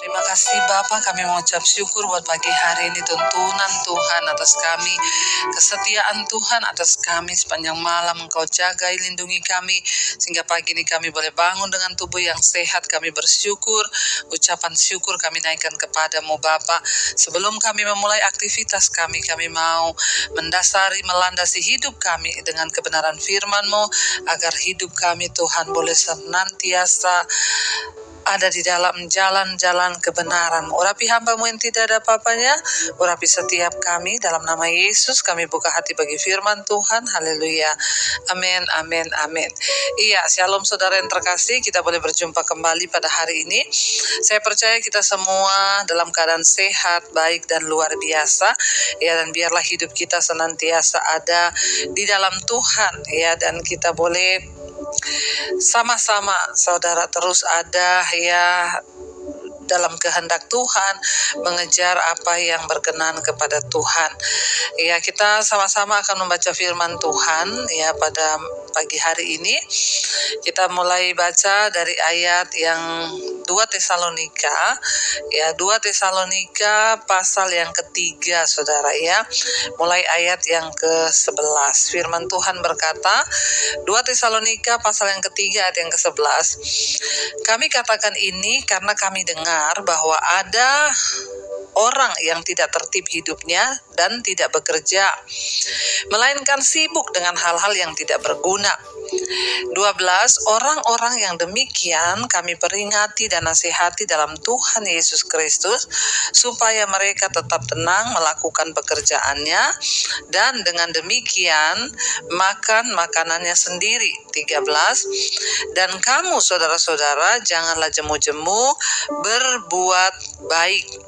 Terima kasih Bapa, kami mengucap syukur buat pagi hari ini, tuntunan Tuhan atas kami, kesetiaan Tuhan atas kami sepanjang malam. Engkau jaga, lindungi kami, sehingga pagi ini kami boleh bangun dengan tubuh yang sehat. Kami bersyukur, ucapan syukur kami naikkan kepadamu Bapa. Sebelum kami memulai aktivitas kami mau melandasi hidup kami dengan kebenaran firman-Mu, agar hidup kami Tuhan boleh senantiasa ada di dalam jalan-jalan kebenaran. Urapi hamba-Mu yang tidak ada apa-apanya, urapi setiap kami, dalam nama Yesus kami buka hati bagi firman Tuhan. Haleluya, amin, amin, amin. Iya, shalom saudara yang terkasih, kita boleh berjumpa kembali pada hari ini. Saya percaya kita semua dalam keadaan sehat, baik dan luar biasa, ya, dan biarlah hidup kita senantiasa ada di dalam Tuhan, ya, dan kita boleh sama-sama saudara terus ada, ya, dalam kehendak Tuhan, mengejar apa yang berkenan kepada Tuhan. Ya, kita sama-sama akan membaca firman Tuhan, ya, pada pagi hari ini. Kita mulai baca dari ayat yang 2 Tesalonika, ya, 2 Tesalonika pasal yang ketiga, saudara, ya. Mulai ayat yang ke-11. Firman Tuhan berkata, 2 Tesalonika pasal yang ketiga ayat yang ke-11. Kami katakan ini karena kami dengar bahwa ada orang yang tidak tertib hidupnya dan tidak bekerja, melainkan sibuk dengan hal-hal yang tidak berguna. 12. Orang-orang yang demikian kami peringati dan nasihati dalam Tuhan Yesus Kristus, supaya mereka tetap tenang melakukan pekerjaannya, dan dengan demikian makan makanannya sendiri. 13. Dan kamu saudara-saudara janganlah jemu-jemu berbuat baik.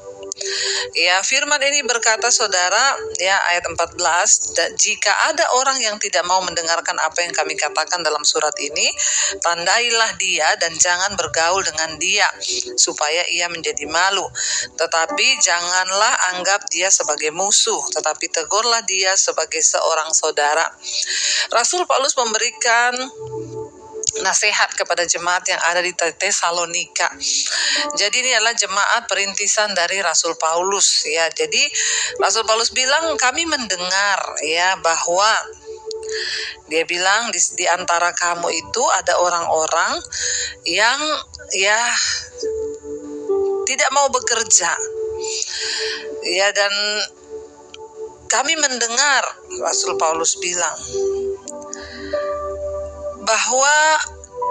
Ya, firman ini berkata saudara, ya, ayat 14, jika ada orang yang tidak mau mendengarkan apa yang kami katakan dalam surat ini, tandailah dia dan jangan bergaul dengan dia, supaya ia menjadi malu. Tetapi janganlah anggap dia sebagai musuh, tetapi tegurlah dia sebagai seorang saudara. Rasul Paulus memberikan nasihat kepada jemaat yang ada di Tesalonika. Jadi ini adalah jemaat perintisan dari Rasul Paulus, ya. Jadi Rasul Paulus bilang, kami mendengar, ya, bahwa dia bilang di antara kamu itu ada orang-orang yang, ya, tidak mau bekerja, ya, dan kami mendengar, Rasul Paulus bilang, bahwa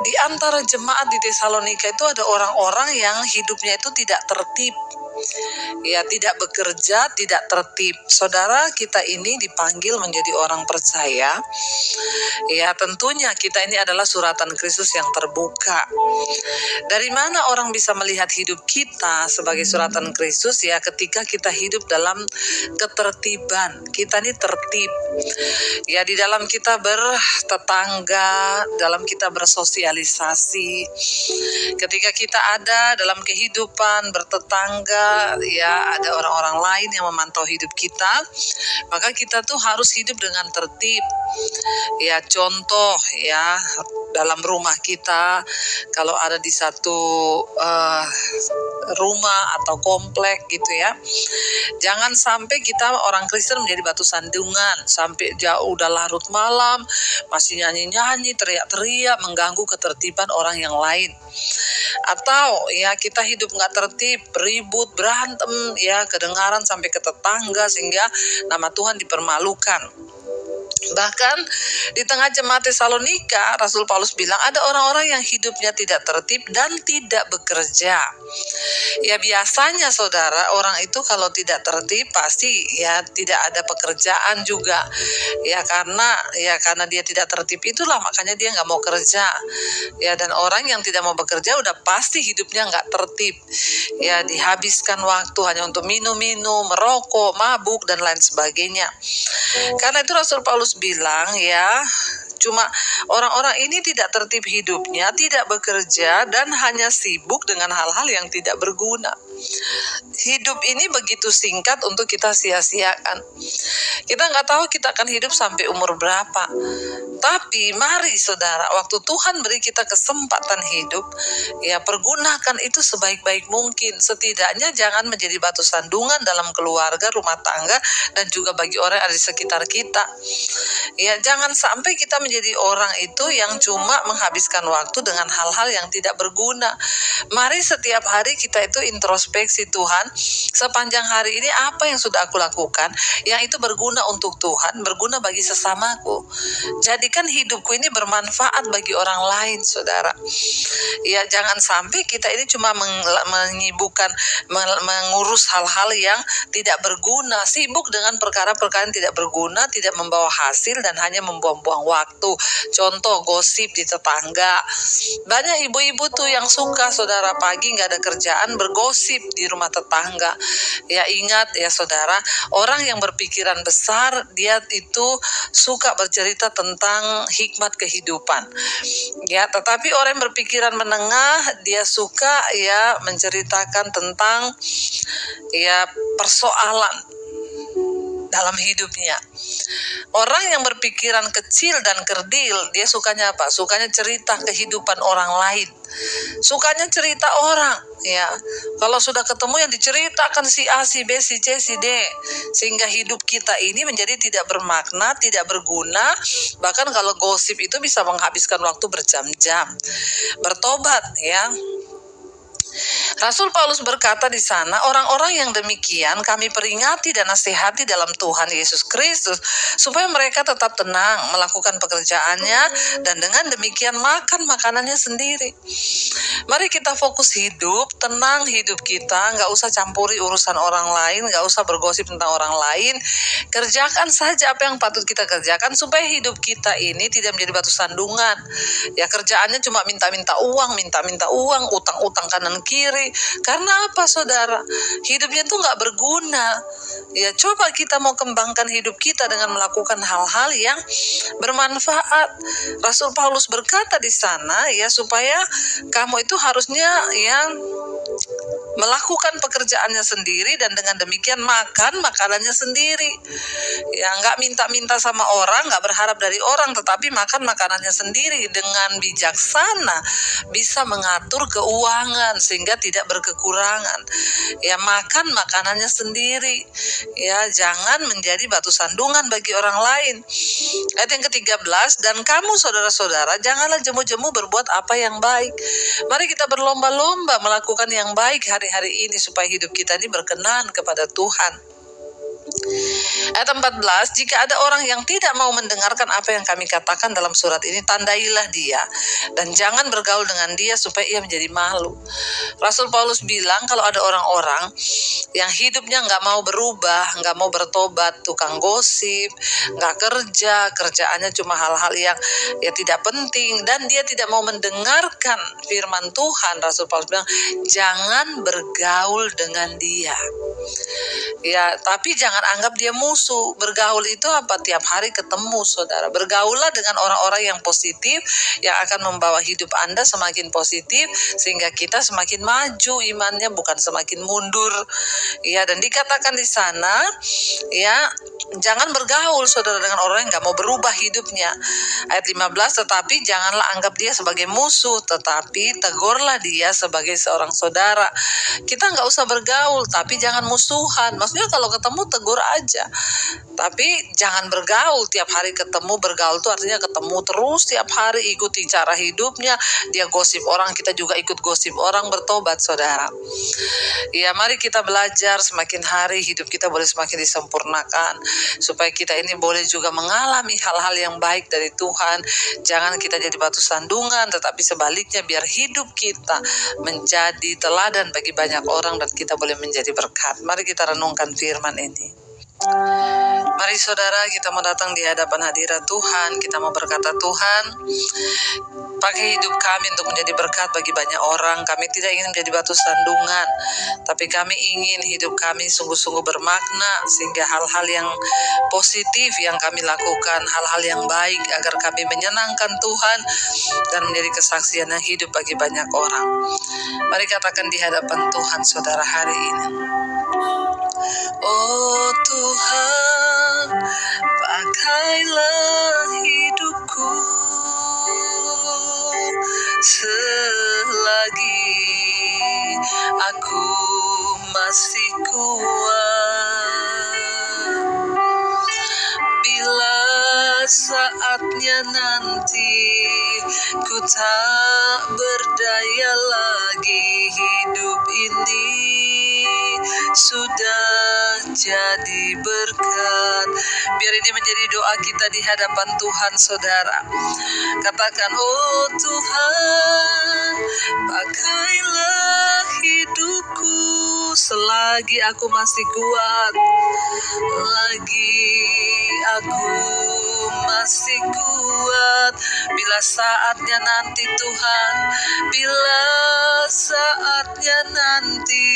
di antara jemaat di Tesalonika itu ada orang-orang yang hidupnya itu tidak tertib, ya, tidak bekerja, tidak tertib. Saudara, kita ini dipanggil menjadi orang percaya, ya, tentunya kita ini adalah suratan Kristus yang terbuka. Dari mana orang bisa melihat hidup kita sebagai suratan Kristus? Ya, ketika kita hidup dalam ketertiban. Kita ini tertib, ya, di dalam kita bertetangga, dalam kita bersosialisasi. Ketika kita ada dalam kehidupan bertetangga, ya, ada orang-orang lain yang memantau hidup kita, maka kita tuh harus hidup dengan tertib. Ya, contoh, ya, dalam rumah kita, kalau ada di satu rumah atau komplek gitu, ya, jangan sampai kita orang Kristen menjadi batu sandungan, sampai jauh udah larut malam masih nyanyi-nyanyi, teriak-teriak, mengganggu ketertiban orang yang lain. Atau, ya, kita hidup nggak tertib, ribut, berantem, ya, kedengaran sampai ke tetangga, sehingga nama Tuhan dipermalukan. Bahkan di tengah jemaat Tesalonika, Rasul Paulus bilang ada orang-orang yang hidupnya tidak tertib dan tidak bekerja. Ya, biasanya saudara, orang itu kalau tidak tertib pasti, ya, tidak ada pekerjaan juga. Ya, karena dia tidak tertib itulah makanya dia nggak mau kerja. Ya, dan orang yang tidak mau bekerja udah pasti hidupnya nggak tertib. Ya, dihabiskan waktu hanya untuk minum-minum, merokok, mabuk, dan lain sebagainya. Karena itu Rasul Paulus bilang, ya, cuma orang-orang ini tidak tertib hidupnya, tidak bekerja, dan hanya sibuk dengan hal-hal yang tidak berguna. Hidup ini begitu singkat untuk kita sia-siakan. Kita nggak tahu kita akan hidup sampai umur berapa. Tapi mari saudara, waktu Tuhan beri kita kesempatan hidup, ya pergunakan itu sebaik-baik mungkin. Setidaknya jangan menjadi batu sandungan dalam keluarga, rumah tangga, dan juga bagi orang yang ada di sekitar kita. Ya, jangan sampai kita menjadi orang itu yang cuma menghabiskan waktu dengan hal-hal yang tidak berguna. Mari setiap hari kita itu introspeksi, Tuhan, sepanjang hari ini apa yang sudah aku lakukan yang itu berguna untuk Tuhan, berguna bagi sesamaku. Jadikan hidupku ini bermanfaat bagi orang lain, saudara. Ya, jangan sampai kita ini cuma menyibukkan, mengurus hal-hal yang tidak berguna, sibuk dengan perkara-perkara yang tidak berguna, tidak membawa hasil dan hanya membuang-buang waktu. Contoh, gosip di tetangga. Banyak ibu-ibu tuh yang suka, saudara, pagi nggak ada kerjaan bergosip di rumah tetangga. Ya, ingat ya saudara, orang yang berpikiran besar, dia itu suka bercerita tentang hikmat kehidupan. Ya, tetapi orang yang berpikiran menengah, dia suka ya menceritakan tentang ya persoalan dalam hidupnya. Orang yang berpikiran kecil dan kerdil, dia sukanya apa? Sukanya cerita kehidupan orang lain. Sukanya cerita orang, ya. Kalau sudah ketemu yang diceritakan si A, si B, si C, si D, sehingga hidup kita ini menjadi tidak bermakna, tidak berguna. Bahkan kalau gosip itu bisa menghabiskan waktu berjam-jam. Bertobat, ya. Rasul Paulus berkata di sana, orang-orang yang demikian kami peringati dan nasihati dalam Tuhan Yesus Kristus, supaya mereka tetap tenang melakukan pekerjaannya, dan dengan demikian makan makanannya sendiri. Mari kita fokus hidup, tenang hidup kita, nggak usah campuri urusan orang lain, nggak usah bergosip tentang orang lain. Kerjakan saja apa yang patut kita kerjakan, supaya hidup kita ini tidak menjadi batu sandungan. Ya, kerjaannya cuma minta-minta uang, utang-utang kanan kiri. Karena apa, saudara? Hidupnya tuh nggak berguna. Ya, coba kita mau kembangkan hidup kita dengan melakukan hal-hal yang bermanfaat. Rasul Paulus berkata di sana, ya, supaya kamu itu harusnya yang melakukan pekerjaannya sendiri, dan dengan demikian makan makanannya sendiri. Ya, nggak minta-minta sama orang, nggak berharap dari orang, tetapi makan makanannya sendiri dengan bijaksana, bisa mengatur keuangan sehingga tidak berkekurangan. Ya, makan makanannya sendiri. Ya, jangan menjadi batu sandungan bagi orang lain. Ayat yang ke-13, dan kamu saudara-saudara, janganlah jemu-jemu berbuat apa yang baik. Mari kita berlomba-lomba melakukan yang baik hari-hari ini supaya hidup kita ini berkenan kepada Tuhan. Ayat 14, jika ada orang yang tidak mau mendengarkan apa yang kami katakan dalam surat ini, tandailah dia dan jangan bergaul dengan dia supaya ia menjadi malu. Rasul Paulus bilang kalau ada orang-orang yang hidupnya nggak mau berubah, nggak mau bertobat, tukang gosip, nggak kerja, kerjaannya cuma hal-hal yang ya tidak penting, dan dia tidak mau mendengarkan firman Tuhan, Rasul Paulus bilang jangan bergaul dengan dia. Ya, tapi jangan anggap dia musuh. Bergaul itu apa? Tiap hari ketemu, saudara. Bergaullah dengan orang-orang yang positif, yang akan membawa hidup Anda semakin positif, sehingga kita semakin maju imannya, bukan semakin mundur. Ya, dan dikatakan di sana, ya, jangan bergaul, saudara, dengan orang yang nggak mau berubah hidupnya. Ayat 15, tetapi janganlah anggap dia sebagai musuh, tetapi tegurlah dia sebagai seorang saudara. Kita nggak usah bergaul, tapi jangan musuhan. Maksudnya kalau ketemu tegur aja, tapi jangan bergaul tiap hari ketemu. Bergaul itu artinya ketemu terus tiap hari, ikuti cara hidupnya. Dia gosip orang, kita juga ikut gosip orang. Bertobat, saudara. Ya, mari kita belajar semakin hari hidup kita boleh semakin disempurnakan, supaya kita ini boleh juga mengalami hal-hal yang baik dari Tuhan. Jangan kita jadi batu sandungan, tetapi sebaliknya biar hidup kita menjadi teladan bagi banyak orang dan kita boleh menjadi berkat. Mari kita renungkan firman ini. Mari saudara, kita mau datang di hadapan hadirat Tuhan. Kita mau berkata, Tuhan, pakai hidup kami untuk menjadi berkat bagi banyak orang. Kami tidak ingin menjadi batu sandungan, tapi kami ingin hidup kami sungguh-sungguh bermakna, sehingga hal-hal yang positif yang kami lakukan, hal-hal yang baik, agar kami menyenangkan Tuhan dan menjadi kesaksian yang hidup bagi banyak orang. Mari katakan di hadapan Tuhan saudara hari ini. Oh Tuhan, pakailah hidupku selagi aku masih kuat. Bila saatnya nanti ku tak berdaya lagi, hidup ini sudah jadi berkat. Biar ini menjadi doa kita di hadapan Tuhan saudara. Katakan, oh Tuhan, pakailah hidupku selagi aku masih kuat. Lagi aku masih kuat. Bila saatnya nanti Tuhan, bila saatnya nanti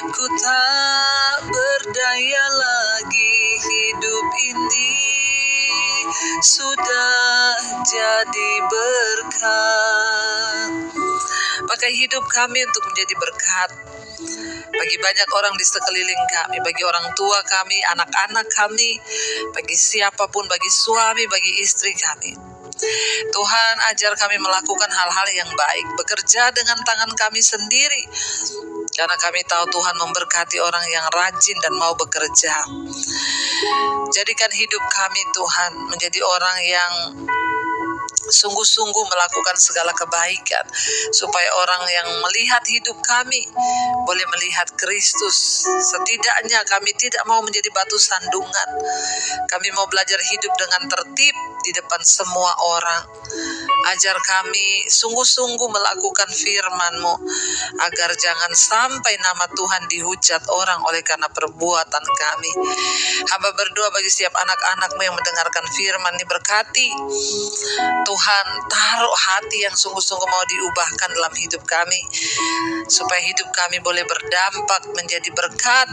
ku tak berdaya lagi, hidup ini sudah jadi berkat. Pakai hidup kami untuk menjadi berkat bagi banyak orang di sekeliling kami, bagi orang tua kami, anak-anak kami, bagi siapapun, bagi suami, bagi istri kami. Tuhan, ajar kami melakukan hal-hal yang baik, bekerja dengan tangan kami sendiri, karena kami tahu Tuhan memberkati orang yang rajin dan mau bekerja. Jadikan hidup kami Tuhan menjadi orang yang sungguh-sungguh melakukan segala kebaikan, supaya orang yang melihat hidup kami boleh melihat Kristus. Setidaknya kami tidak mau menjadi batu sandungan. Kami mau belajar hidup dengan tertib di depan semua orang. Ajar kami sungguh-sungguh melakukan firman-Mu, agar jangan sampai nama Tuhan dihujat orang oleh karena perbuatan kami. Hamba berdoa bagi setiap anak-anak-Mu yang mendengarkan firman ini, berkati Tuhan, taruh hati yang sungguh-sungguh mau diubahkan dalam hidup kami, supaya hidup kami boleh berdampak menjadi berkat.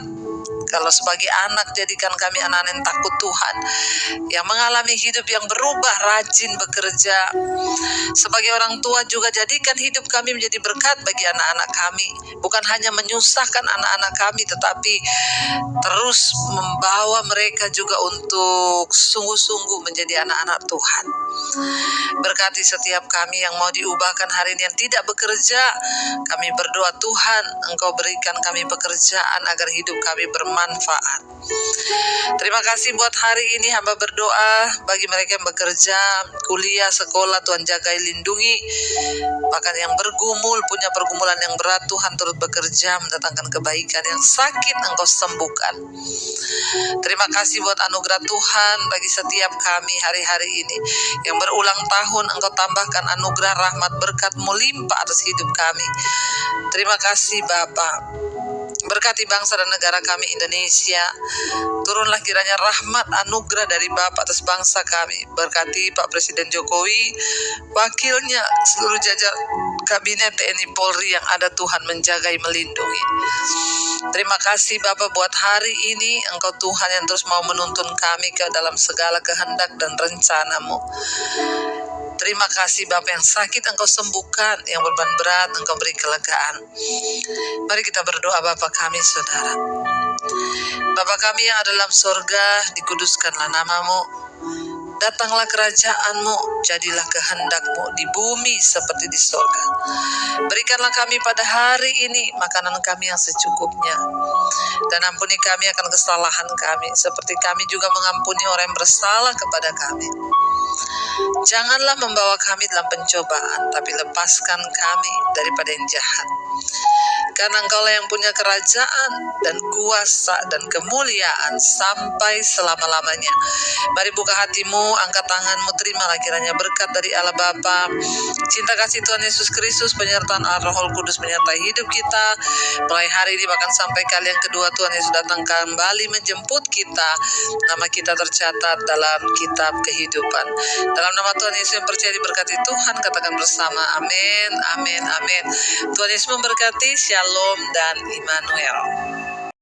Kalau sebagai anak, jadikan kami anak-anak yang takut Tuhan, yang mengalami hidup yang berubah, rajin bekerja. Sebagai orang tua juga, jadikan hidup kami menjadi berkat bagi anak-anak kami. Bukan hanya menyusahkan anak-anak kami, tetapi terus membawa mereka juga untuk sungguh-sungguh menjadi anak-anak Tuhan. Berkati setiap kami yang mau diubahkan hari ini yang tidak bekerja. Kami berdoa, Tuhan, Engkau berikan kami pekerjaan agar hidup kami bermanfaat. Terima kasih buat hari ini. Hamba berdoa bagi mereka yang bekerja, kuliah, sekolah, Tuhan jagai, lindungi. Bahkan yang bergumul, punya pergumulan yang berat, Tuhan turut bekerja mendatangkan kebaikan. Yang sakit Engkau sembuhkan. Terima kasih buat anugerah Tuhan bagi setiap kami hari-hari ini. Yang berulang tahun, Engkau tambahkan anugerah, rahmat, berkat-Mu limpah atas hidup kami. Terima kasih Bapa. Berkati bangsa dan negara kami Indonesia. Turunlah kiranya rahmat anugerah dari Bapa atas bangsa kami. Berkati Pak Presiden Jokowi, wakilnya, seluruh jajar kabinet TNI Polri yang ada, Tuhan menjaga, melindungi. Terima kasih Bapa buat hari ini. Engkau Tuhan yang terus mau menuntun kami ke dalam segala kehendak dan rencana-Mu. Terima kasih Bapa, yang sakit Engkau sembuhkan, yang beban berat Engkau beri kelegaan. Mari kita berdoa. Bapa kami saudara, Bapa kami yang ada dalam sorga, dikuduskanlah nama-Mu. Datanglah kerajaan-Mu, jadilah kehendak-Mu di bumi seperti di sorga. Berikanlah kami pada hari ini makanan kami yang secukupnya. Dan ampuni kami akan kesalahan kami, seperti kami juga mengampuni orang yang bersalah kepada kami. Janganlah membawa kami dalam pencobaan, tapi lepaskan kami daripada yang jahat. karena Engkaulah yang punya kerajaan dan kuasa dan kemuliaan sampai selama-lamanya. Mari buka hatimu, angkat tanganmu, terimalah kiranya berkat dari Allah Bapa, cinta kasih Tuhan Yesus Kristus, penyertaan Roh Kudus menyertai hidup kita mulai hari ini bahkan sampai kali yang kedua Tuhan Yesus datang kembali menjemput kita. Nama kita tercatat dalam kitab kehidupan. Dalam nama Tuhan Yesus yang percaya diberkati Tuhan, katakan bersama amin, amin, amin. Tuhan Yesus memberkati. Shalom dan Immanuel.